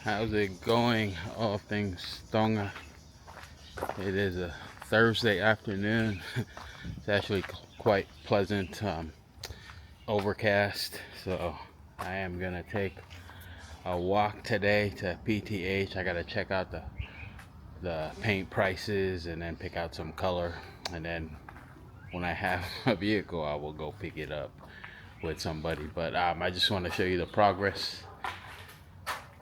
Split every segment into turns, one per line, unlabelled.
How's it going? All things Tonga. It is a Thursday afternoon. It's actually quite pleasant, overcast. So I am gonna take a walk today to PTH. I gotta check out the paint prices and then pick out some color. And then when I have a vehicle, I will go pick it up with somebody. But I just want to show you the progress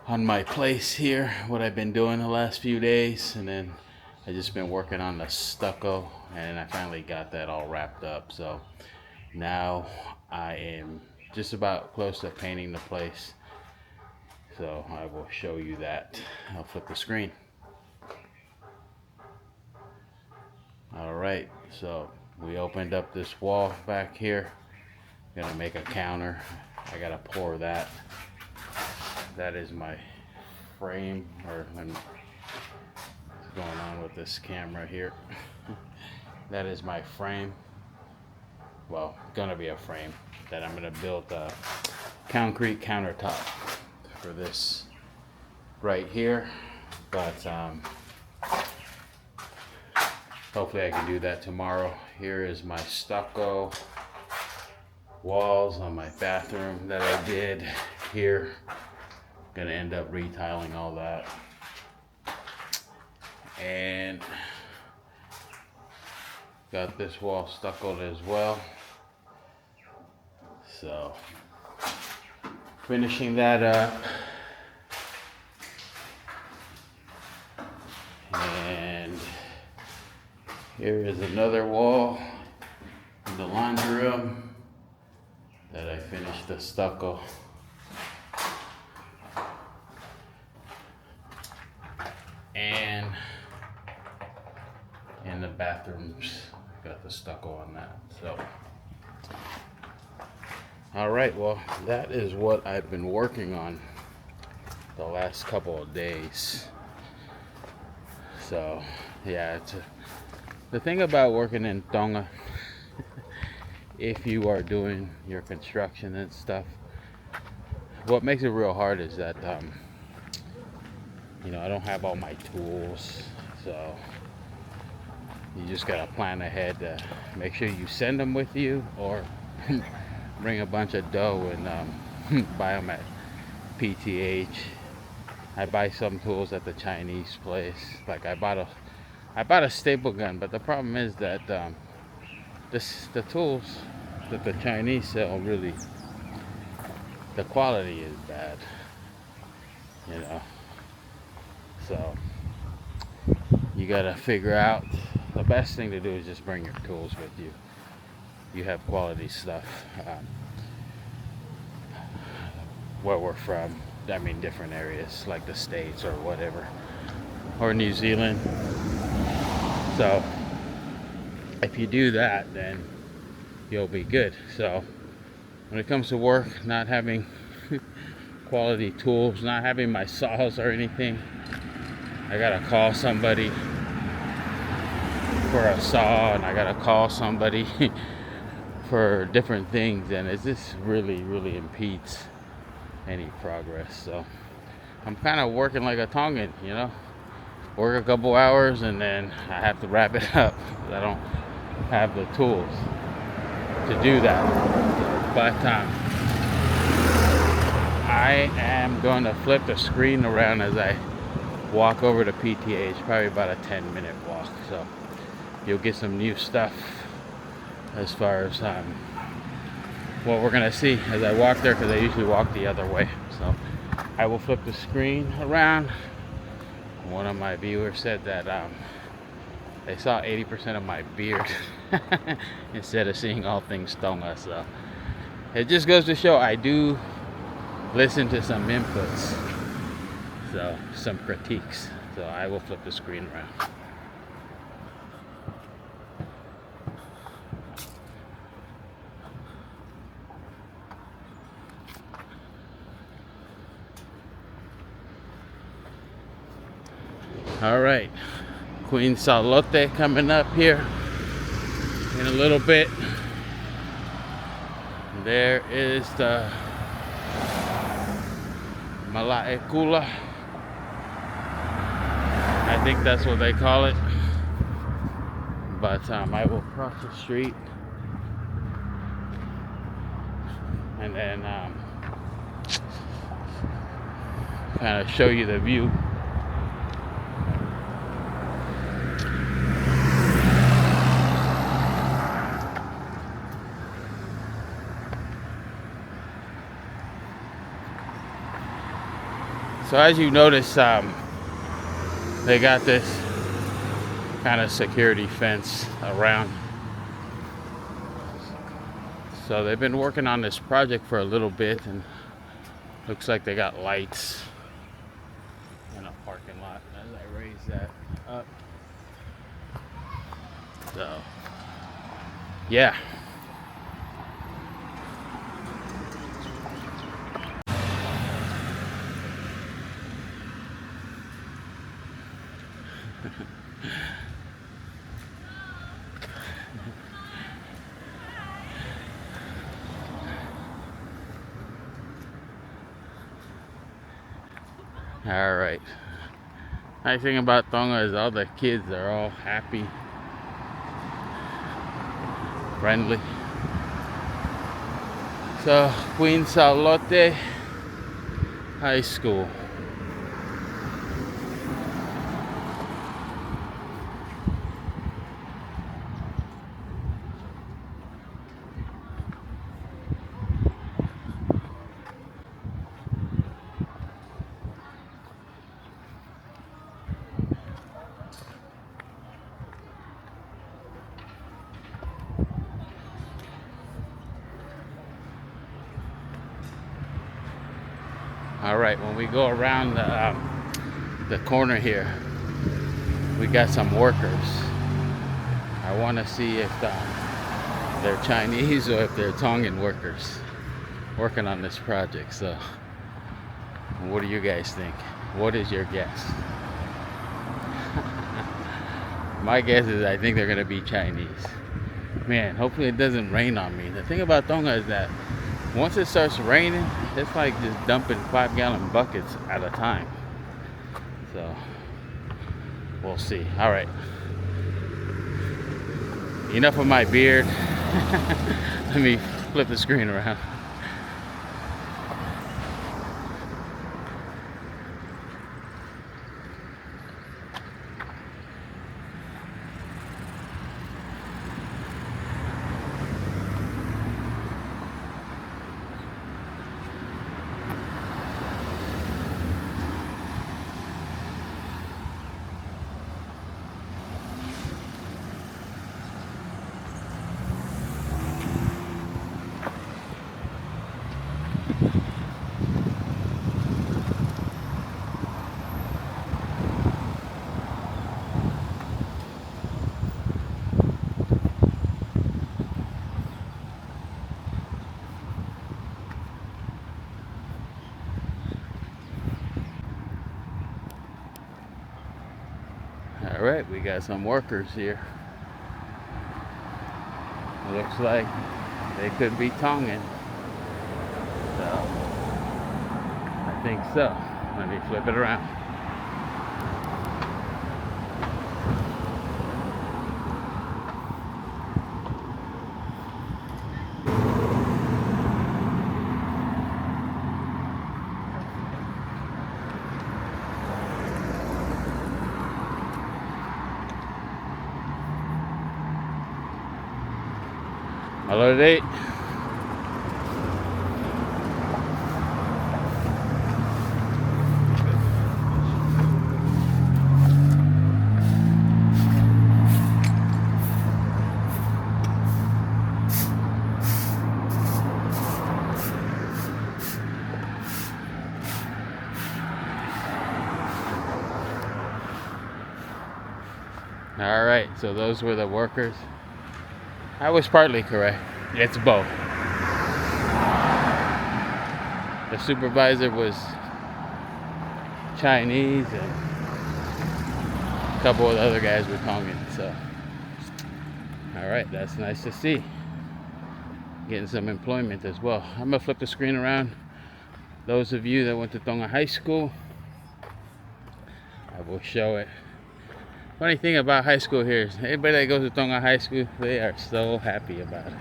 on my place here, what I've been doing the last few days, and then I just been working on the stucco, and I finally got that all wrapped up. So now I am just about close to painting the place, so I will show you that. I'll flip the screen. All right, so we opened up this wall back here. Gonna make a counter. I gotta pour that. That is my frame, or what's going on with this camera here. That is my frame. Well, gonna be a frame that I'm gonna build a concrete countertop for this right here. But hopefully I can do that tomorrow. Here is my stucco walls on my bathroom that I did here. Gonna end up retiling all that, and got this wall stuccoed as well. So finishing that up, and here is another wall in the laundry room that I finished the stucco. And in the bathrooms, got the stucco on that. So, all right, well, that is what I've been working on the last couple of days. So, yeah, the thing about working in Tonga, if you are doing your construction and stuff, what makes it real hard is that I don't have all my tools, so you just gotta plan ahead to make sure you send them with you, or bring a bunch of dough and buy them at PTH. I buy some tools at the Chinese place. Like I bought a staple gun, but the problem is that the tools that the Chinese sell, really, the quality is bad, So you gotta figure out, the best thing to do is just bring your tools with you. You have quality stuff. Where we're from, I mean different areas like the States or whatever, or New Zealand. So if you do that, then you'll be good. So when it comes to work, not having quality tools, not having my saws or anything, I gotta call somebody for a saw, and I gotta call somebody for different things, and it just really impedes any progress. So I'm kind of working like a Tongan, work a couple hours and then I have to wrap it up. I don't have the tools to do that. But I am going to flip the screen around as I walk over to PTH, probably about a 10-minute walk. So you'll get some new stuff as far as what we're gonna see as I walk there, because I usually walk the other way. So I will flip the screen around. One of my viewers said that they saw 80% of my beard instead of seeing all things Tonga. So it just goes to show I do listen to some inputs, so some critiques. So I will flip the screen around. All right, Queen Salote coming up here in a little bit. There is the Malaekula I think that's what they call it. But I will cross the street and then kind of show you the view. So as you notice, they got this kind of security fence around. So they've been working on this project for a little bit, and looks like they got lights in a parking lot as I raise that up. So yeah. All right. Nice thing about Tonga is all the kids are all happy, friendly. So Queen Salote High School. All right, when we go around the corner here, we got some workers. I want to see if they're Chinese or if they're Tongan workers working on this project. So, what do you guys think? What is your guess? My guess is I think they're going to be Chinese. Man, hopefully it doesn't rain on me. The thing about Tonga is that once it starts raining, it's like just dumping 5-gallon buckets at a time. So, we'll see. All right. Enough of my beard. Let me flip the screen around. All right, we got some workers here. Looks like they could be Tongan. So, I think so. Let me flip it around. Hello, date. All right, so those were the workers. I was partly correct. It's both. The supervisor was Chinese and a couple of the other guys were Tongan. So, all right, that's nice to see. Getting some employment as well. I'm gonna flip the screen around. Those of you that went to Tonga High School, I will show it Funny thing about high school here is everybody that goes to Tonga High School, they are so happy about it.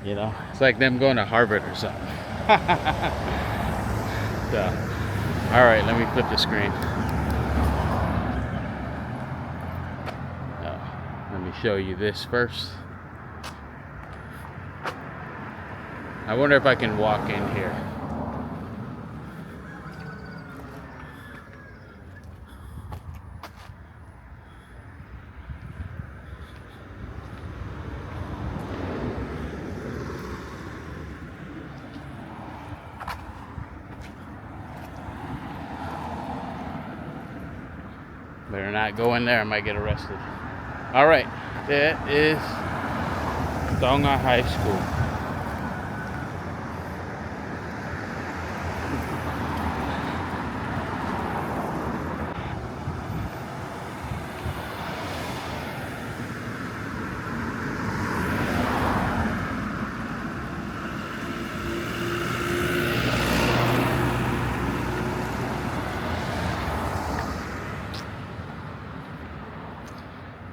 You know, it's like them going to Harvard or something. So, all right, let me flip the screen. Let me show you this first. I wonder if I can walk in here. Better not go in there, I might get arrested. All right, that is Tonga High School.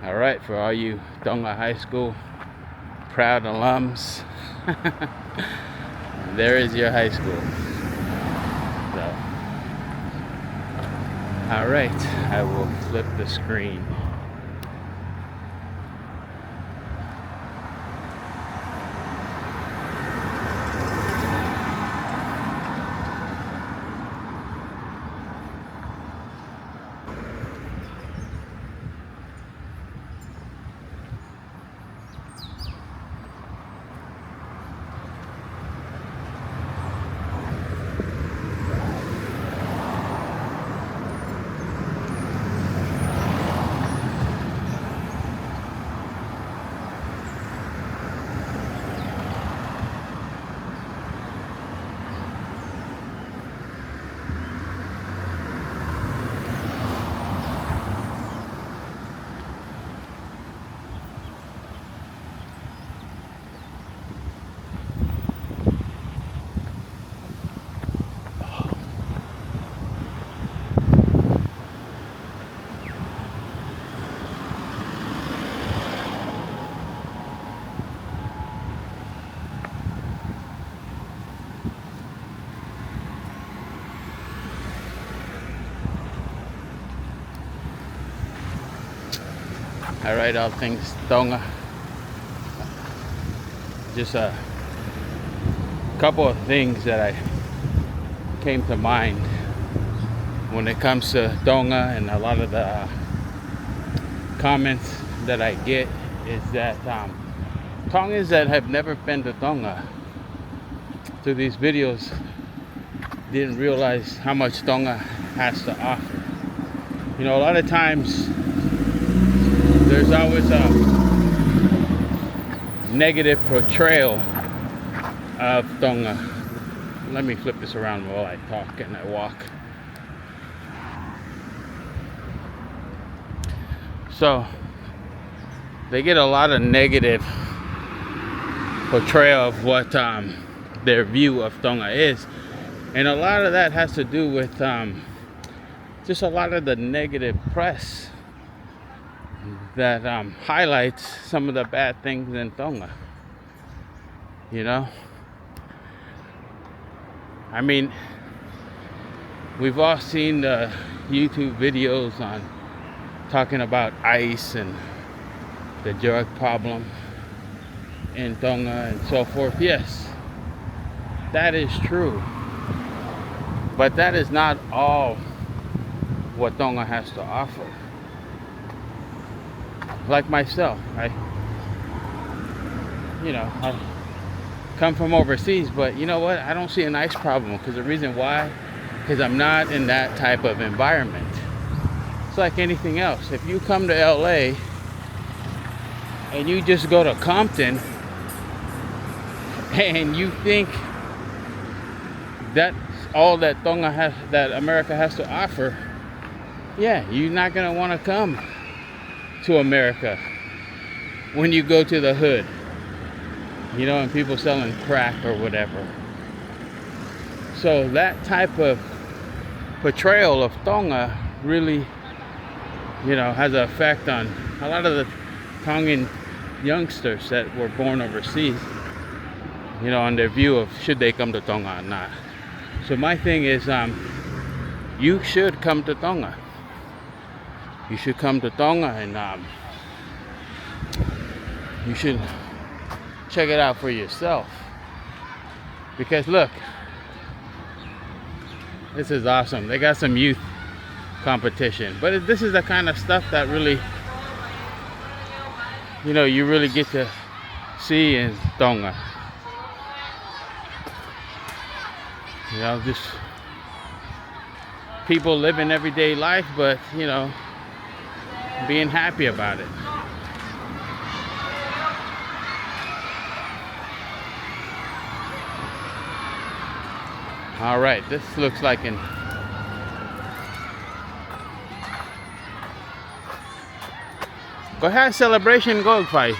All right, for all you Tonga High School proud alums, there is your high school. So, all right, I will flip the screen. All right, all things Tonga. Just a couple of things that I came to mind when it comes to Tonga, and a lot of the comments that I get is that Tongans that have never been to Tonga through these videos didn't realize how much Tonga has to offer. You know, a lot of times there's always a negative portrayal of Tonga. Let me flip this around while I talk and I walk. So they get a lot of negative portrayal of what their view of Tonga is, and a lot of that has to do with just a lot of the negative press that highlights some of the bad things in Tonga. You know, I mean, we've all seen the YouTube videos on talking about ICE and the drug problem in Tonga and so forth. Yes, that is true, but that is not all what Tonga has to offer. Like myself, I come from overseas, but you know what? I don't see an ICE problem, because the reason why, because I'm not in that type of environment. It's like anything else. If you come to LA and you just go to Compton and you think that's all that Tonga has, that America has to offer, yeah, you're not gonna want to come to America when you go to the hood, you know, and people selling crack or whatever. So that type of portrayal of Tonga really you know, has an effect on a lot of the Tongan youngsters that were born overseas, you know, on their view of should they come to Tonga or not. So my thing is, you should come to Tonga. You should come to Tonga, and you should check it out for yourself. Because look, this is awesome. They got some youth competition, but this is the kind of stuff that really, you know, you really get to see in Tonga. You know, just people living everyday life, but you know, being happy about it. All right, this looks like an go ahead, celebration go fight.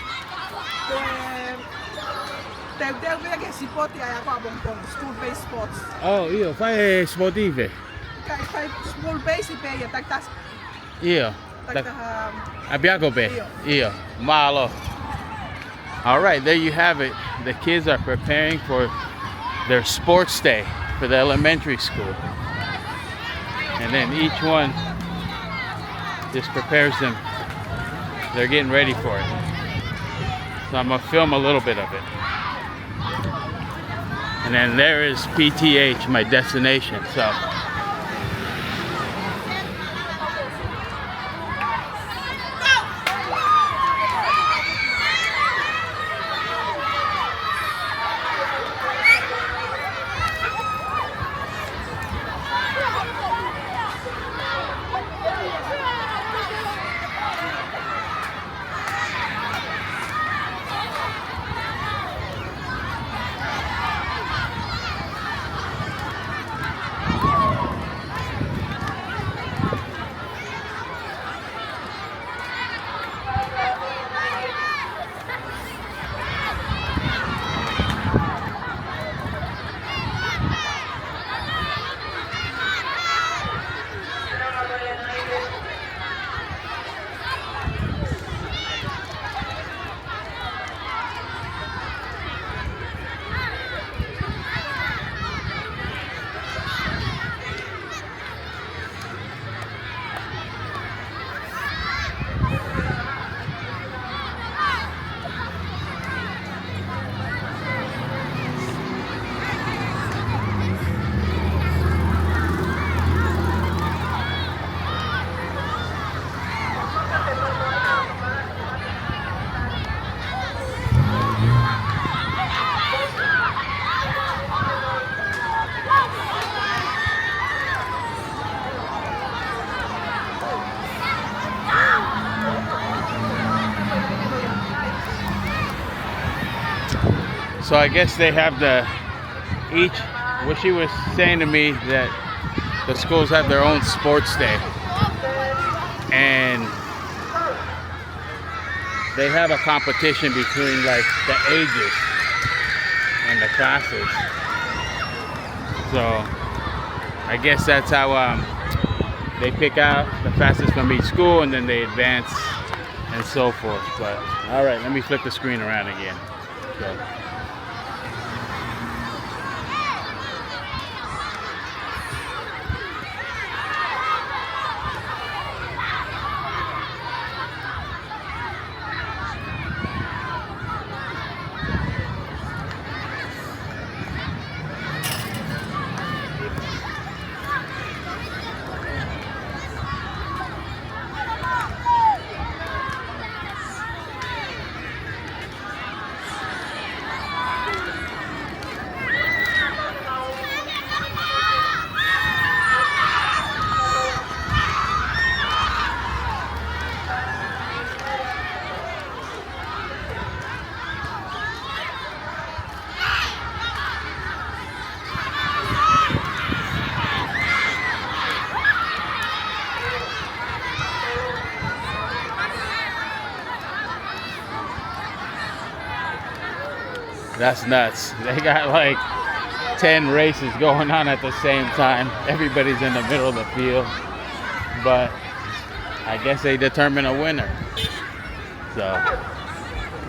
School-based sports.
Oh, io fai sportive.
Fai school-based e tagtas.
Io. Abbiamo be. Io. Malo. All right, there you have it. The kids are preparing for their sports day for the elementary school. And then each one just prepares them. They're getting ready for it. So I'm gonna film a little bit of it. And then there is PTH, my destination. So So I guess they have each, what she was saying to me, that the schools have their own sports day. And they have a competition between like the ages and the classes. So I guess that's how they pick out the fastest from each school, and then they advance and so forth. But all right, let me flip the screen around again. So. That's nuts. They got like 10 races going on at the same time. Everybody's in the middle of the field. But I guess they determine a winner. So,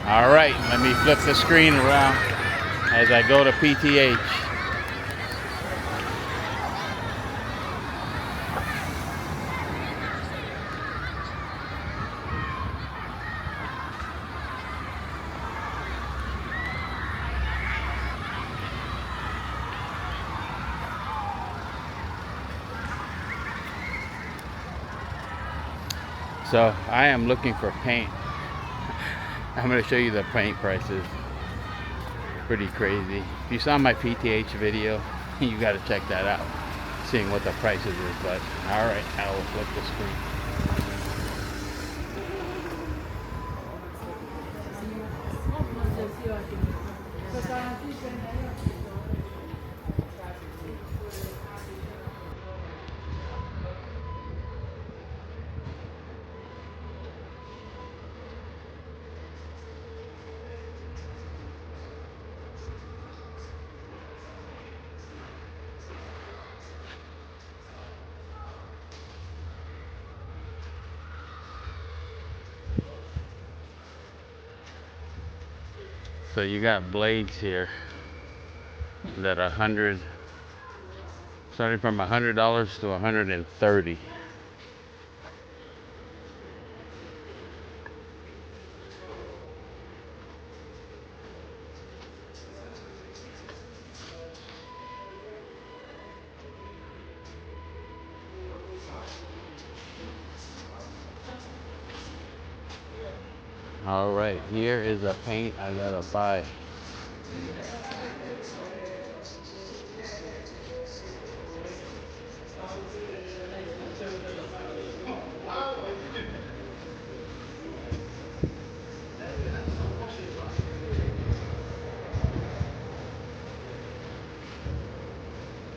all right, let me flip the screen around as I go to PTH. So I am looking for paint. I'm going to show you the paint prices. Pretty crazy. If you saw my PTH video, you got to check that out, seeing what the prices is. But all right, I will flip the screen. So you got blades here that are starting from $100 to $130. All right, here is a paint I gotta buy.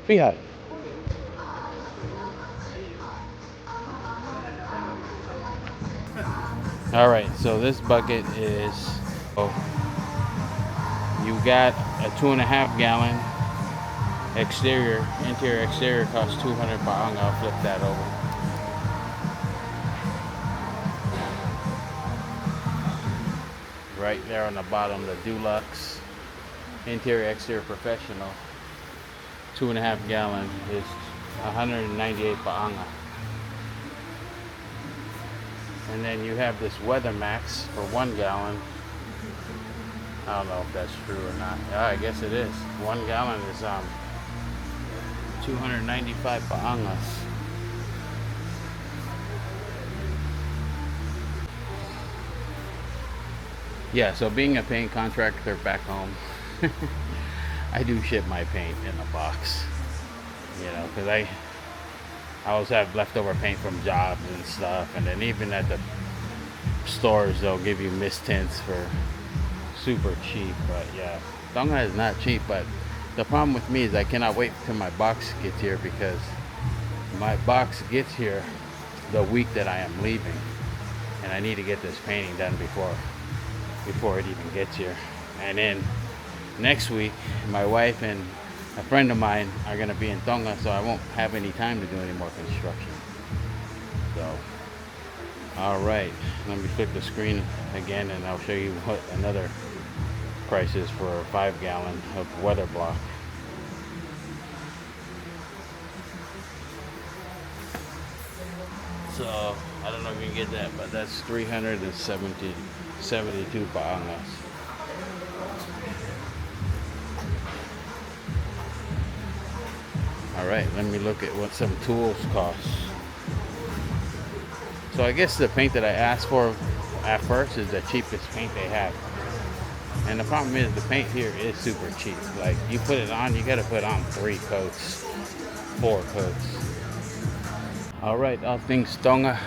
Fíjate. All right, so this bucket is, oh, you got a 2.5 gallon exterior, interior exterior costs 200 baht. I'll flip that over. Right there on the bottom, the Deluxe interior exterior professional 2.5 gallon is 198 baht. And then you have this Weather Max for 1 gallon. I don't know if that's true or not. Yeah, I guess it is. 1 gallon is 295 baht. Yeah, so being a paint contractor back home, I do ship my paint in a box. You know, because I always have leftover paint from jobs and stuff, and then even at the stores they'll give you mist tints for super cheap. But yeah, Tonga is not cheap, but the problem with me is I cannot wait till my box gets here, because my box gets here the week that I am leaving, and I need to get this painting done before it even gets here. And then next week my wife and a friend of mine are going to be in Tonga, so I won't have any time to do any more construction. So, all right, let me flip the screen again and I'll show you what another price is for a 5 gallon of weather block. So, I don't know if you can get that, but that's 372 baht. Alright, let me look at what some tools cost. So I guess the paint that I asked for at first is the cheapest paint they have. And the problem is the paint here is super cheap. Like, you put it on, you gotta put on 3 coats, 4 coats. Alright, all things Tonga.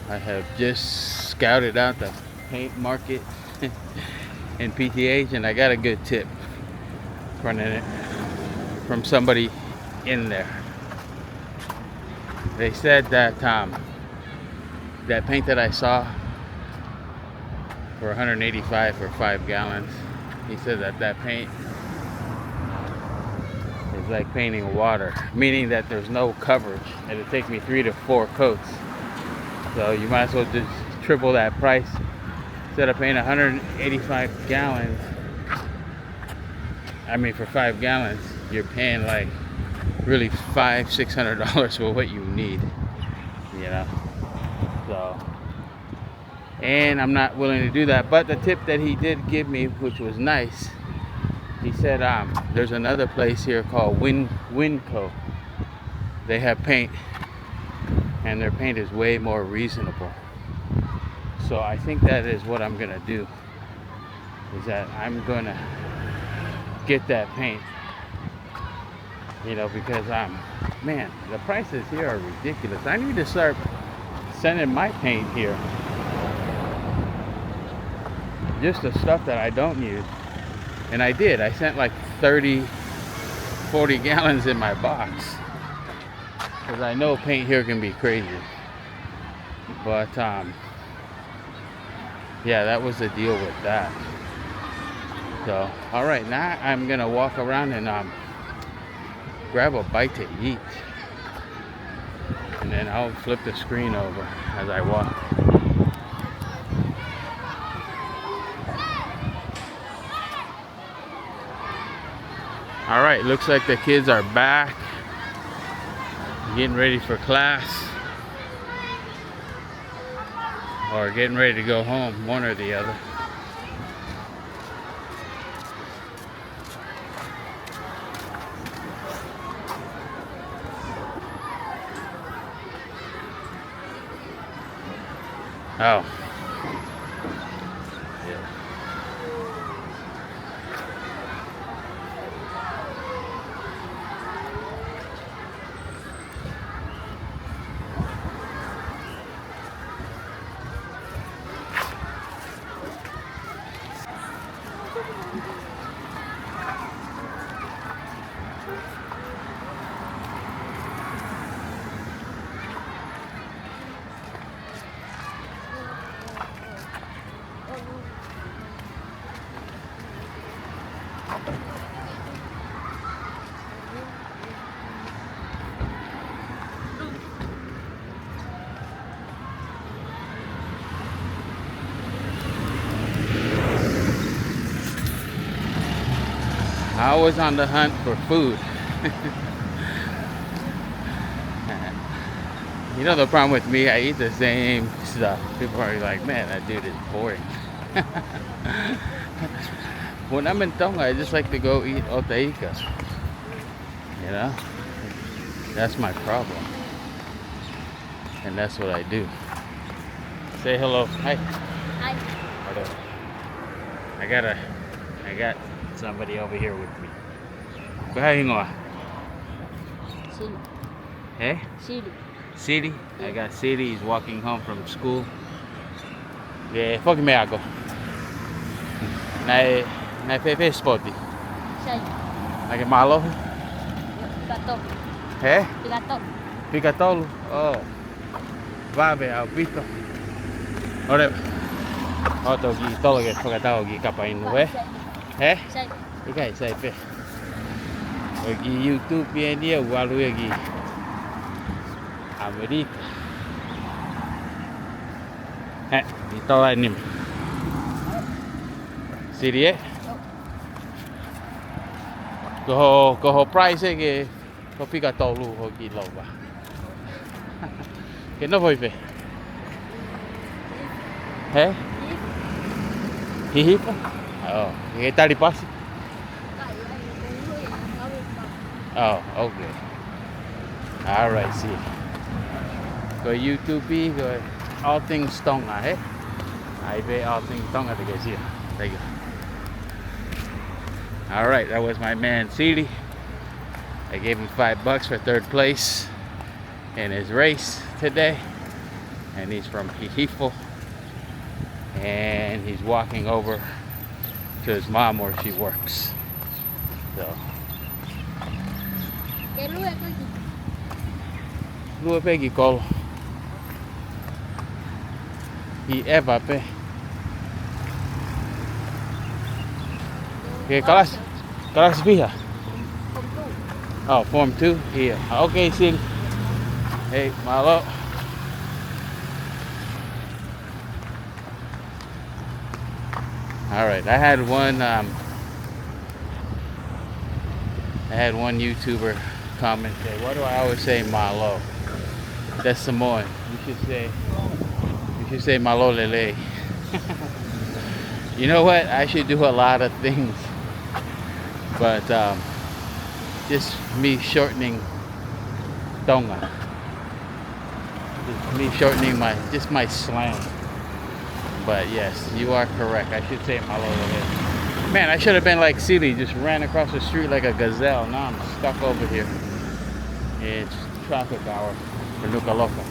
I have just scouted out the paint market in PTH, and I got a good tip from somebody in there. They said that that paint that I saw for 185 for 5 gallons, he said that paint is like painting water, meaning that there's no coverage. It'll take me 3 to 4 coats So you might as well just triple that price. Instead of paying 185 gallons, I mean for 5 gallons, you're paying like really $500-600 for what you need, you know. So, and I'm not willing to do that. But the tip that he did give me, which was nice, he said there's another place here called Winco. They have paint, and their paint is way more reasonable. So I think that is what I'm gonna do, is that I'm gonna get that paint, you know, because man, the prices here are ridiculous. I need to start sending my paint here, just the stuff that I don't use. And I did. I sent like 30-40 gallons in my box, because I know paint here can be crazy. But yeah, that was the deal with that. So, all right, now I'm gonna walk around and grab a bite to eat, and then I'll flip the screen over as I walk. All right, looks like the kids are back, getting ready for class, or getting ready to go home, one or the other. Oh. I was on the hunt for food. You know the problem with me, I eat the same stuff. People are like, man, that dude is boring. When I'm in Tonga, I just like to go eat otaika. You know? That's my problem. And that's what I do. Say hello. Hi.
Hi.
Hello. I got somebody over here with me. Go ahead, hang on.
Siri.
Hey?
Siri.
City. I got City. He's walking home from school. Yeah, fuck me ako. Na pepe spotty.
Say.
Lagi malo.
Pigato.
Hey?
Pigato.
Picatolo. Oh. Vave au pito. Ore. Oto gi tolo ge pagatago gi kapain we. He?
Say.
Ikai sai pe. Ogi YouTube dia walu gi Amerika. He, ito la nim. Siri Ko price ke ko picatolo ho gi loba. Que no foi pe. He? Hihipa? Oh, que tal pasi? Oh, okay. All right, see. Go YouTube, go all things Tonga, eh? I bet all things Tonga to get here. Thank you. All right, that was my man Siri. I gave him $5 for third place in his race today, and he's from Hihifo, and he's walking over to his mom where she works. So. Lua pegi kolo. I Eva pe. Okay, kelas piha. Oh, form 2? Iya. Okay, Siri. Hey, malo. All right, I had one YouTuber comment say, "Why do I always say malo?" That's Samoan. You should say malo lele. You know what? I should do a lot of things, but just me shortening Tonga. Just me shortening my slang. But yes, you are correct. I should say malo lele. Man, I should have been like Silly, just ran across the street like a gazelle. Now I'm stuck over here. It's traffic hour for Nuku'alofa.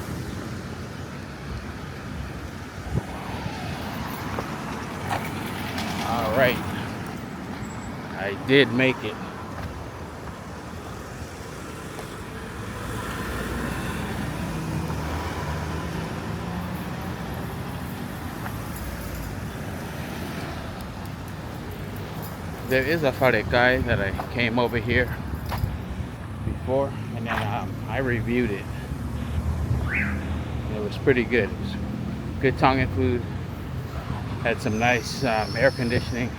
All right, I did make it. There is a wharekai that I came over here before, and then I reviewed it. It was pretty good. It was good Tongan food. Had some nice air conditioning,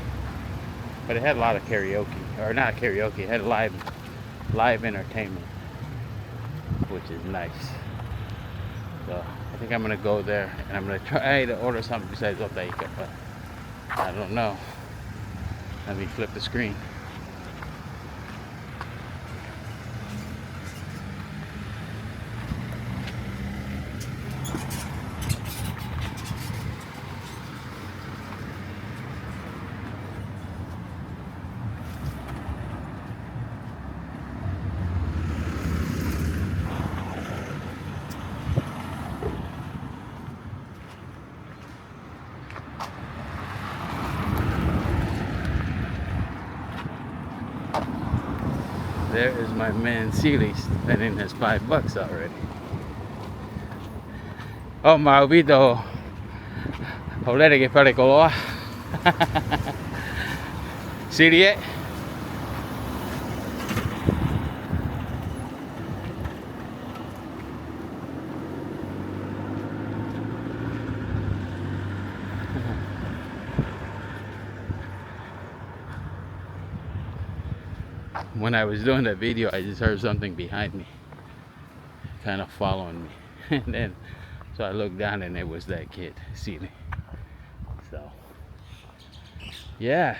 but it had a lot of karaoke, or not karaoke. It had live entertainment, which is nice. So I think I'm gonna go there, and I'm gonna try to order something besides otaika, but I don't know. Let me flip the screen. There is my man Sealy spending his $5 already. Oh, maubito. Olere que pare koloa. Sealy. When I was doing that video, I just heard something behind me, kind of following me, and then so I looked down and it was that kid, Sealy. So yeah,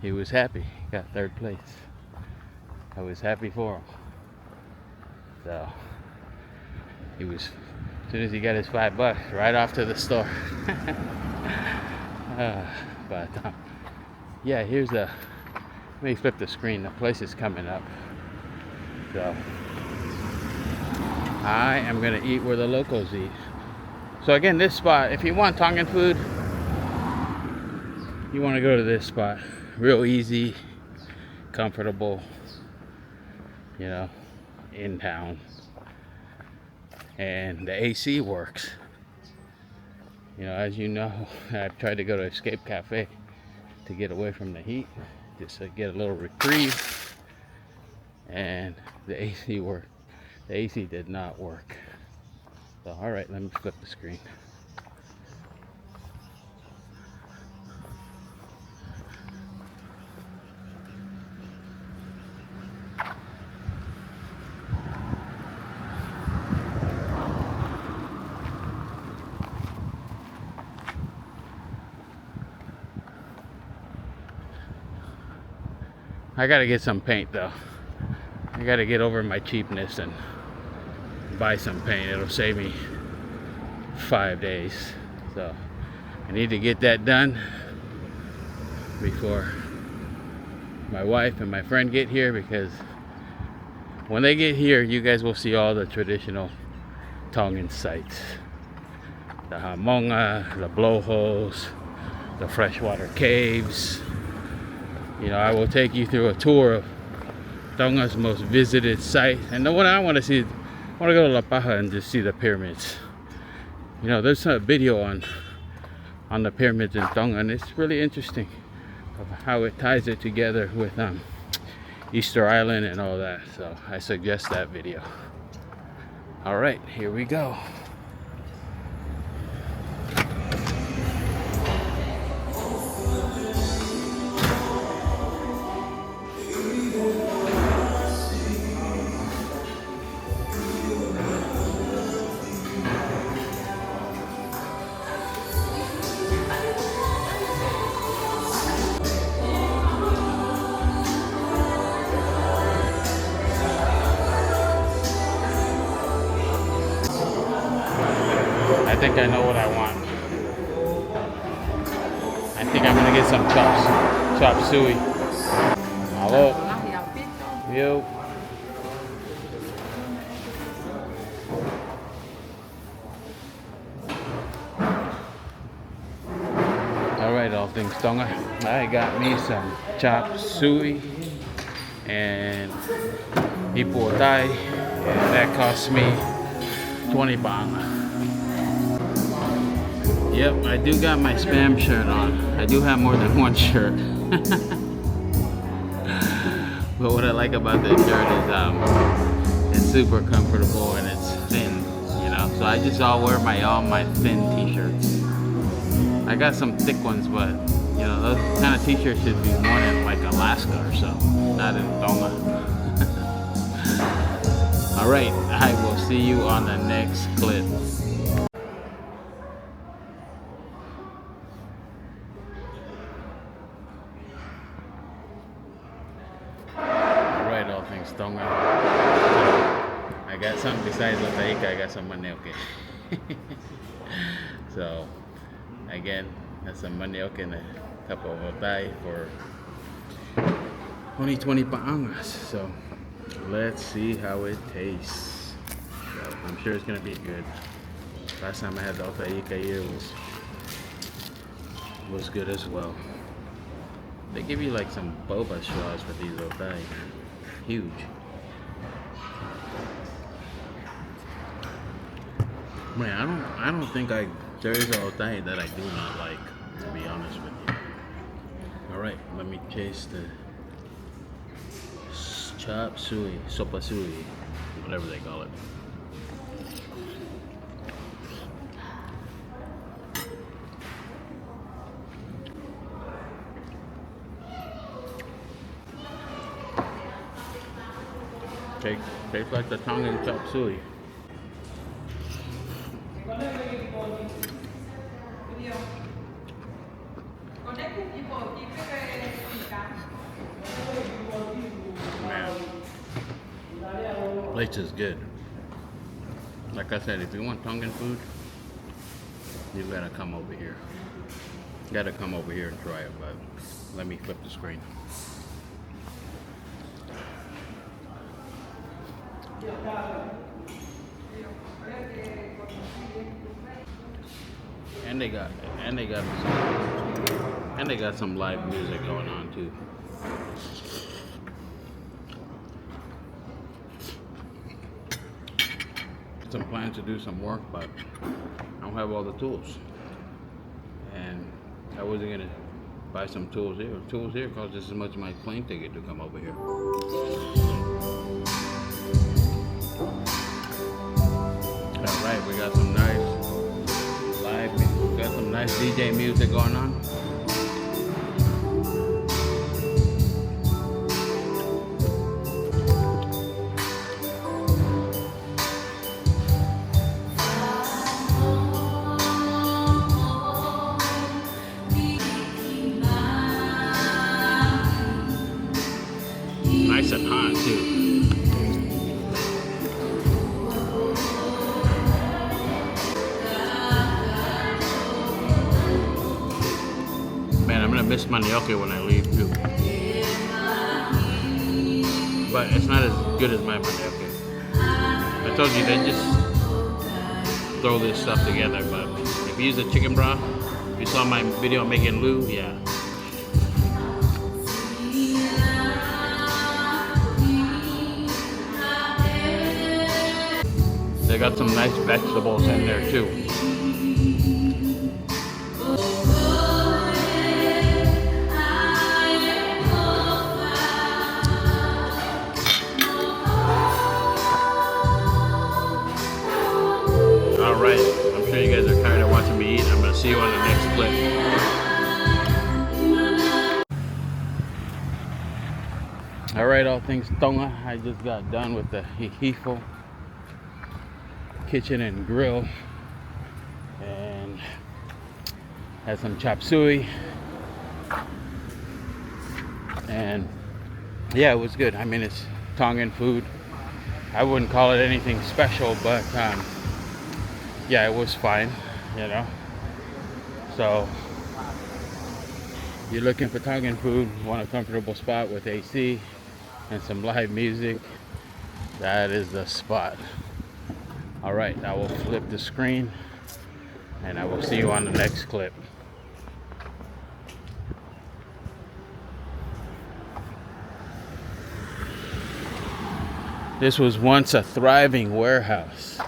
he was happy, got third place. I was happy for him. So he was, as soon as he got his $5, right off to the store. But yeah, here's let me flip the screen. The place is coming up, so I am gonna eat where the locals eat. So again, this spot, if you want Tongan food, you want to go to this spot. Real easy, comfortable, you know, in town, and the AC works. You know, as you know, I've tried to go to Escape Cafe to get away from the heat, just to get a little reprieve, and the AC worked. The AC did not work. So, all right, let me flip the screen. I gotta get some paint though. I gotta get over my cheapness and buy some paint. It'll save me 5 days. So I need to get that done before my wife and my friend get here, because when they get here, you guys will see all the traditional Tongan sites. The hamonga, the blowholes, the freshwater caves. You know, I will take you through a tour of Tonga's most visited site. And the one I want to see, I want to go to La Paja and just see the pyramids. You know, there's a video on the pyramids in Tonga, and it's really interesting of how it ties it together with Easter Island and all that. So I suggest that video. All right, here we go. think I know what I want. I think I'm gonna get some chop suey. Hello. Yo. Alright, all things Tonga. I got me some chop suey and ipo thai, and that cost me 20 baht. Yep, I do got my spam shirt on. I do have more than one shirt. But what I like about this shirt is it's super comfortable and it's thin, you know. So I just all wear all my thin t-shirts. I got some thick ones, but you know, those kind of t-shirts should be worn in like Alaska or so, not in Tonga. Alright, I will see you on the next clip. Alright, all things Tonga. I got something besides the taika, I got some manioke. So, again, that's some manioke and a cup of otay for 20 paangas. So let's see how it tastes. So, I'm sure it's gonna be good. Last time I had the otay here was good as well. They give you like some boba straws for these otay. Huge. Man, I don't think there is a otay that I do not like, to be honest with you. Alright, let me taste the chop suey, sopa suey, whatever they call it. Tastes like the Tongan chop suey. Man, place is good. Like I said, if you want Tongan food, you gotta come over here. You gotta come over here and try it, but let me flip the screen. And they got some live music going on too. Some plans to do some work, but I don't have all the tools, and I wasn't gonna buy some tools here. Tools here cost just as much as my plane ticket to come over here. All right, we got some nice live, we got some nice DJ music going on. Nice and hot too. Man, I'm gonna miss manioke when I leave too. But it's not as good as my manioke. I told you they just throw this stuff together, but if you use the chicken broth, if you saw my video making loo, yeah. They got some nice vegetables in there too. Alright, I'm sure you guys are tired of watching me eat. I'm going to see you on the next clip. Alright, all things Tonga. I just got done with the hihifo kitchen and grill, and had some chop suey, and yeah, it was good. I mean, it's Tongan food. I wouldn't call it anything special, but yeah, it was fine. you know. So you're looking for Tongan food, want a comfortable spot with AC and some live music, that is the spot. All right, I will flip the screen and I will see you on the next clip. This was once a thriving warehouse,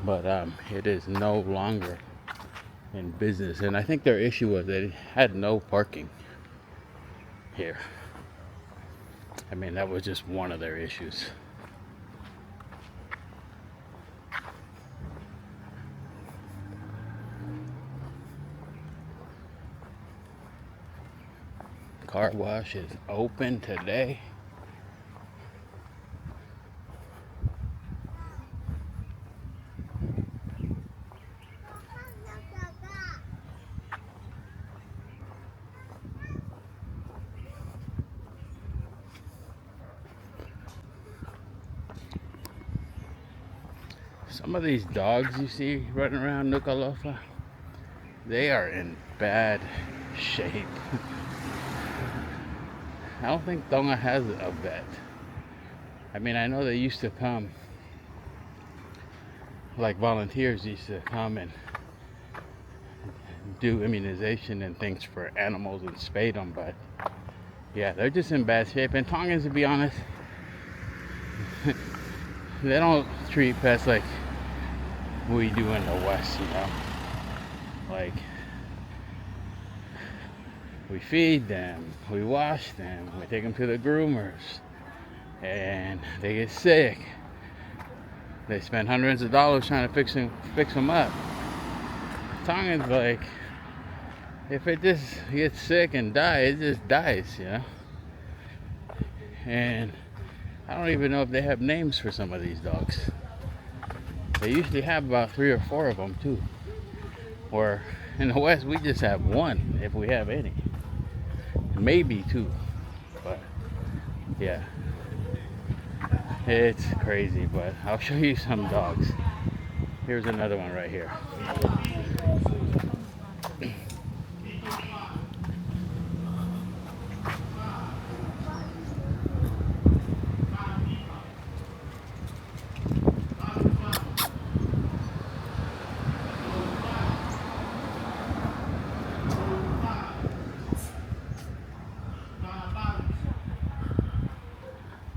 but it is no longer in business. And I think their issue was they had no parking here. I mean, that was just one of their issues. Car wash is open today. Some of these dogs you see running around Nuku'alofa, they are in bad shape. I don't think Tonga has a vet. I mean, I know they used to come, like volunteers used to come and do immunization and things for animals and spay them, but yeah, they're just in bad shape. And Tongans, to be honest, they don't treat pets like we do in the West, you know. Like, we feed them, we wash them, we take them to the groomers, and they get sick. They spend hundreds of dollars trying to fix them up. Tongans, like, if it just gets sick and dies, it just dies, you know. And I don't even know if they have names for some of these dogs. They usually have about 3 or 4 of them too. Or in the West, we just have 1, if we have any. Maybe 2. But yeah, it's crazy. But I'll show you some dogs. Here's another one right here.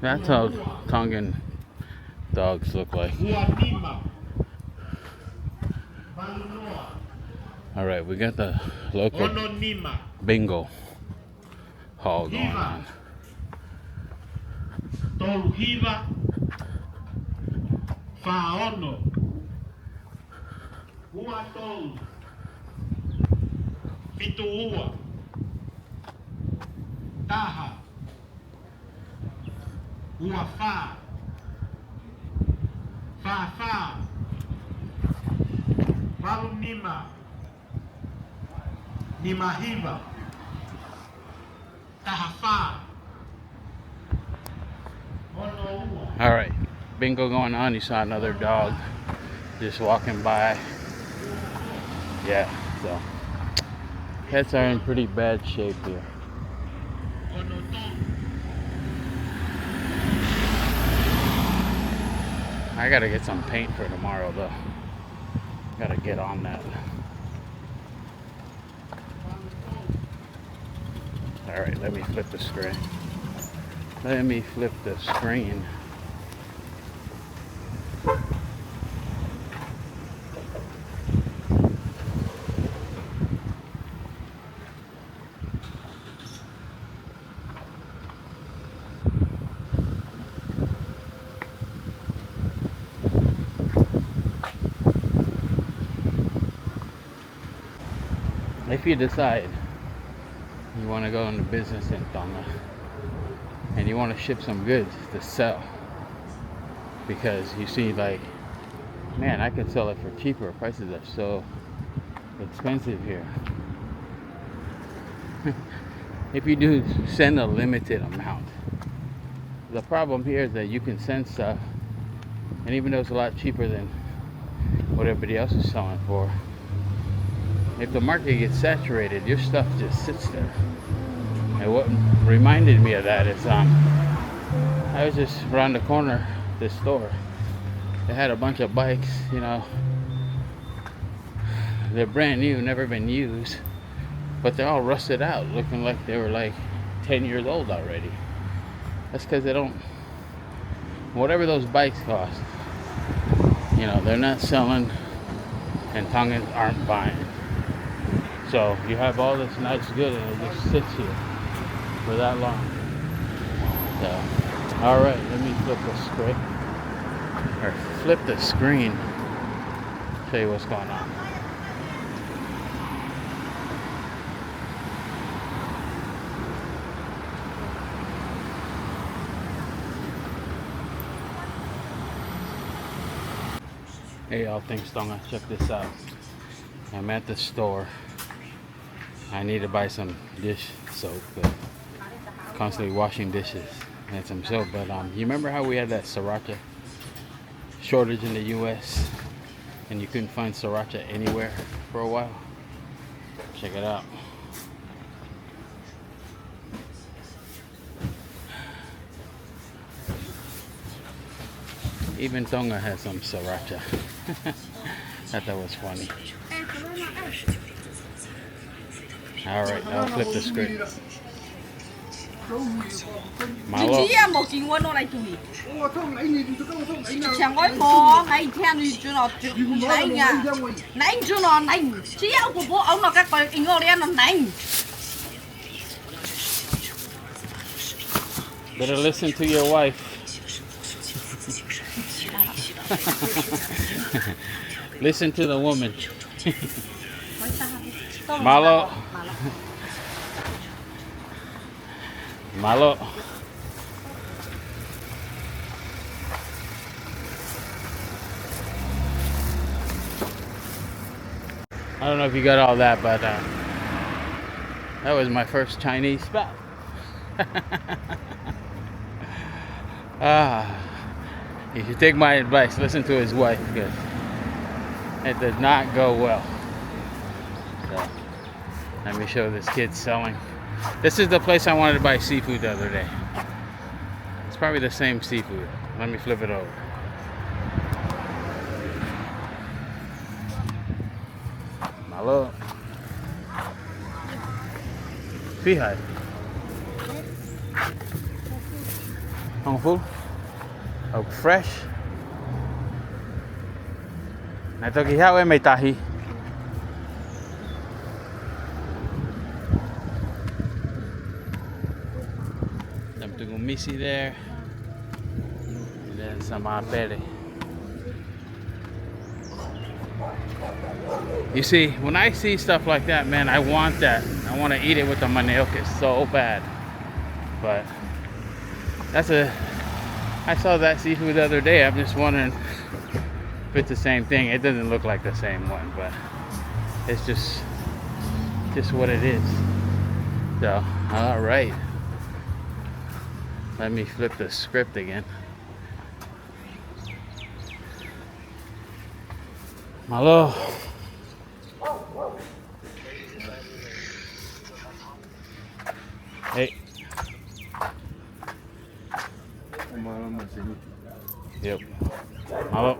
That's how Tongan dogs look like. Alright, we got the local bingo hall going on.
Uafa, fa, valunima, nimahiva, tahafa.
All right, bingo going on. You saw another dog just walking by. Yeah, so pets are in pretty bad shape here. I gotta get some paint for tomorrow though. Gotta get on that. Alright, let me flip the screen. If you decide you want to go into business in Tonga and you want to ship some goods to sell, because you see, like, man, I can sell it for cheaper. Prices are so expensive here. If you do send a limited amount, the problem here is that you can send stuff, and even though it's a lot cheaper than what everybody else is selling for. If the market gets saturated, your stuff just sits there. And what reminded me of that is I was just around the corner, this store. They had a bunch of bikes, you know. They're brand new, never been used, but they're all rusted out, looking like they were like 10 years old already. That's because they don't, whatever those bikes cost, you know, they're not selling and Tongans aren't buying. So you have all this nice good and it just sits here for that long. So, all right, let me flip the script or flip the screen, show you what's going on. Hey, all things Tonga, check this out. I'm at the store. I need to buy some dish soap, but constantly washing dishes and some soap. But you remember how we had that sriracha shortage in the US and you couldn't find sriracha anywhere for a while? Check it out. Even Tonga has some sriracha. Thought that was funny. Alright, I'll flip the script. Malo. Better listen to your wife. Listen to the woman. Malo. Malo. I don't know if you got all that, but that was my first Chinese spot. You should take my advice. Listen to his wife, because it does not go well. So, let me show this kid selling. This is the place I wanted to buy seafood the other day. It's probably the same seafood. Let me flip it over. Malo. Fihai. Hong Fu. Oh, fresh. Natoki hao may tahi. Some tugumisi there. And then some apere. You see, when I see stuff like that, man, I want that. I want to eat it with the manioc so bad. But I saw that seafood the other day. I'm just wondering if it's the same thing. It doesn't look like the same one, but it's just what it is. So, all right. Let me flip the script again. Malo. Hey. Yep. Malo.